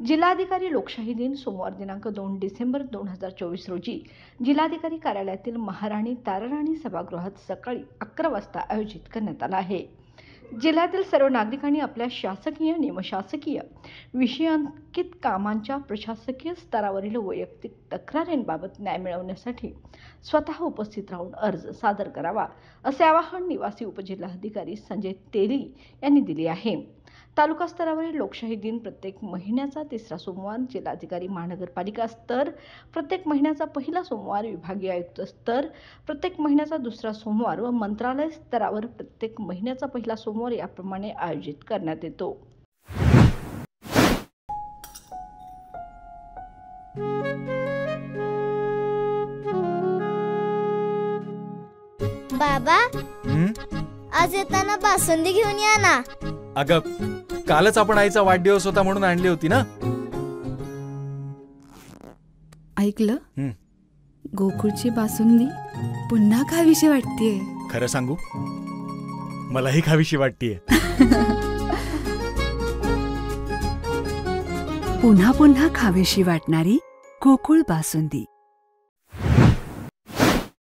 जिल्हाधिकारी लोकशाही दिन सोमवार दिनांक 2 डिसेंबर 2024 रोजी जिल्हाधिकारी कार्यालयातील महाराणी ताराराणी सभागृहात सकाळी 11 वाजता आयोजित करण्यात आला आहे। जिल्ह्यातील सर्व नागरिकांनी आपल्या शासकीय निमशासकीय विषयांकित कामांच्या प्रशासकीय स्तरावरील वैयक्तिक तक्रारींबाबत न्याय मिळवण्यासाठी स्वतः उपस्थित राहून अर्ज सादर करावा असे आवाहन निवासी उपजिल्हाधिकारी संजय तेली यांनी दिले आहे। तालुका स्तरावरील लोकशाही दिन प्रत्येक महिन्याचा तिसरा सोमवार, जिल्हाधिकारी महानगरपालिका स्तर प्रत्येक महिन्याचा पहिला सोमवार, विभागीय आयुक्त स्तर प्रत्येक महिन्याचा दुसरा सोमवार व मंत्रालय स्तरावर प्रत्येक महिन्याचा पहिला सोमवार याप्रमाणे आयोजित करण्यात येतो। बाबा, आज येताना बासुंदी घेऊन या ना। अगं, कालच आपण आईचा वाढदिवस होता म्हणून आणली होती ना। ऐकलं, गोकुळची बासुंदी पुन्हा खावीशी वाटतेय। खरं सांगू, मलाही खावीशी वाटतेय। पुन्हा पुन्हा खावीशी वाटणारी गोकुळ बासुंदी।